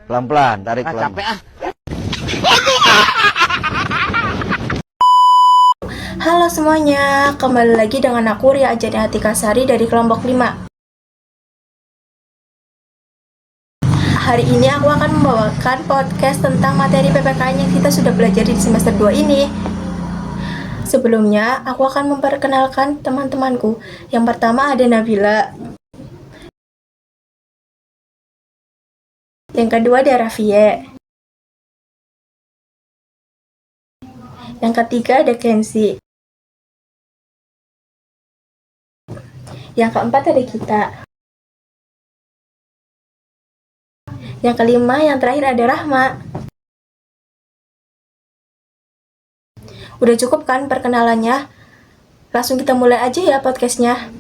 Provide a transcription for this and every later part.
Pelan-pelan, tarik pelan. Capek ah. Halo semuanya, kembali lagi dengan aku Ria Ajani Atikasari dari kelompok 5. Hari ini aku akan membawakan podcast tentang materi PPKN yang kita sudah belajar di semester 2 ini. Sebelumnya, aku akan memperkenalkan teman-temanku. Yang pertama ada Nabila. Yang kedua ada Rafie. Yang ketiga ada Kenzi. Yang keempat ada kita. Yang kelima, yang terakhir ada Rahma. Udah cukup kan perkenalannya? Langsung kita mulai aja ya podcastnya.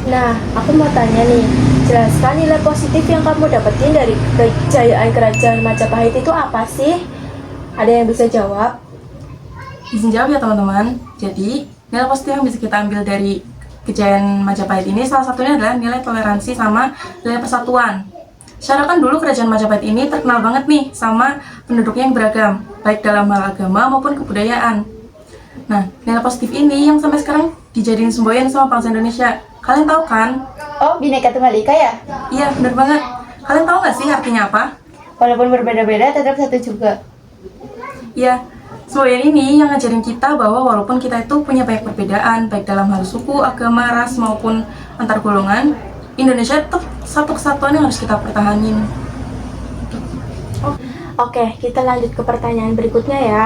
Nah, aku mau tanya nih, jelaskan nilai positif yang kamu dapetin dari kejayaan kerajaan Majapahit itu apa sih? Ada yang bisa jawab? Izin jawab ya teman-teman. Jadi, nilai positif yang bisa kita ambil dari kejayaan Majapahit ini salah satunya adalah nilai toleransi sama nilai persatuan. Secara kan dulu kerajaan Majapahit ini terkenal banget nih sama penduduknya yang beragam, baik dalam hal agama maupun kebudayaan. Nah, nilai positif ini yang sampai sekarang dijadiin semboyan sama bangsa Indonesia. Kalian tahu kan? Oh, Bhinneka Tunggal Ika ya? Iya, bener banget. Kalian tahu nggak sih artinya apa? Walaupun berbeda-beda, tetap satu juga. Iya, semboyan ini yang ngajarin kita bahwa walaupun kita itu punya banyak perbedaan, baik dalam hal suku, agama, ras, maupun antar golongan, Indonesia tetap satu kesatuan yang harus kita pertahanin. Oke, kita lanjut ke pertanyaan berikutnya ya.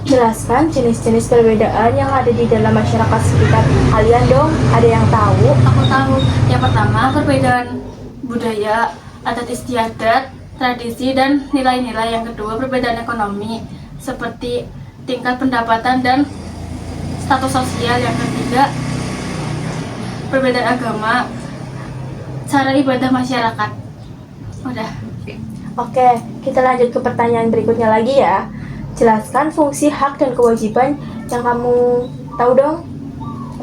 Jelaskan jenis-jenis perbedaan yang ada di dalam masyarakat sekitar kalian dong. Ada yang tahu? Aku tahu. Yang pertama, perbedaan budaya, adat istiadat, tradisi, dan nilai-nilai. Yang kedua, perbedaan ekonomi, seperti tingkat pendapatan dan status sosial. Yang ketiga, perbedaan agama, cara ibadah masyarakat. Udah. Oke, kita lanjut ke pertanyaan berikutnya lagi ya. Jelaskan fungsi hak dan kewajiban yang kamu tahu dong.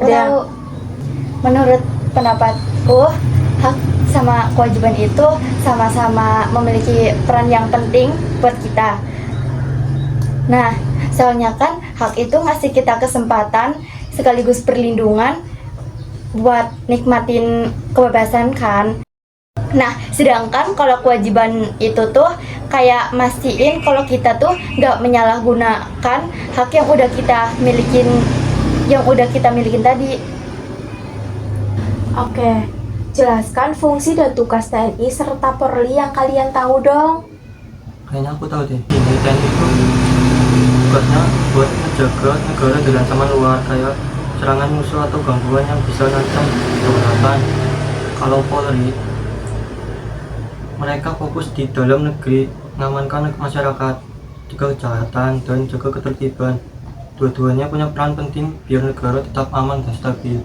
Tahu. Menurut pendapatku, hak sama kewajiban itu sama-sama memiliki peran yang penting buat kita. Nah, soalnya kan hak itu ngasih kita kesempatan sekaligus perlindungan buat nikmatin kebebasan kan. Nah, sedangkan kalau kewajiban itu tuh kayak mastiin kalau kita tuh nggak menyalahgunakan hak yang udah kita milikin tadi. Oke, jelaskan fungsi dan tugas TNI serta Polri yang kalian tahu dong. Kayaknya aku tahu deh. Ini TNI itu tugasnya buat menjaga negara dari ancaman luar kayak serangan musuh atau gangguan yang bisa mengancam kedaulatan. Kalau Polri, mereka fokus di dalam negeri, mengamankan masyarakat, juga kejahatan dan juga ketertiban. Dua-duanya punya peran penting biar negara tetap aman dan stabil.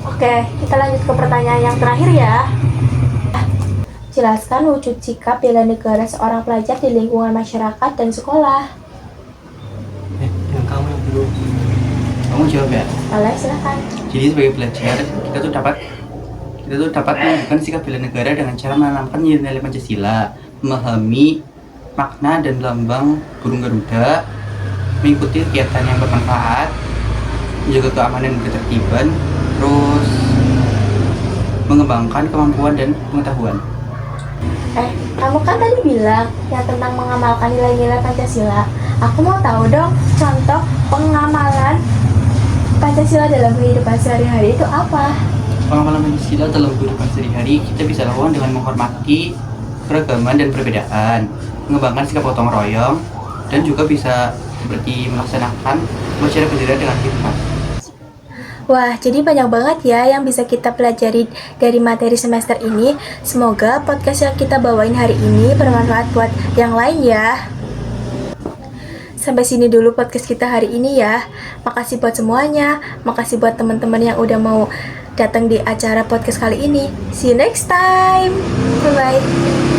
Oke, kita lanjut ke pertanyaan yang terakhir ya. Jelaskan wujud sikap bela negara seorang pelajar di lingkungan masyarakat dan sekolah. Yang kamu yang belum. Kamu jawab ya. Boleh, silakan. Jadi sebagai pelajar, kita tuh dapat menunjukkan sikap bela negara dengan cara menanamkan nilai-nilai Pancasila, memahami makna dan lambang burung Garuda, mengikuti kegiatan yang bermanfaat, menjaga keamanan dan ketertiban, terus mengembangkan kemampuan dan pengetahuan. Kamu kan tadi bilang yang tentang mengamalkan nilai-nilai Pancasila. Aku mau tahu dong contoh pengamalan Pancasila dalam kehidupan sehari-hari itu apa? Pengamalan Pancasila dalam kehidupan sehari-hari kita bisa lakukan dengan menghormati keragaman dan perbedaan, mengembangkan sikap gotong royong, dan juga bisa seperti melaksanakan upacara bendera dengan hikmat. Wah, jadi banyak banget ya yang bisa kita pelajari dari materi semester ini. Semoga podcast yang kita bawain hari ini bermanfaat buat yang lain ya. Sampai sini dulu podcast kita hari ini ya. Makasih buat semuanya. Makasih buat teman-teman yang udah mau datang di acara podcast kali ini. See you next time. Bye-bye.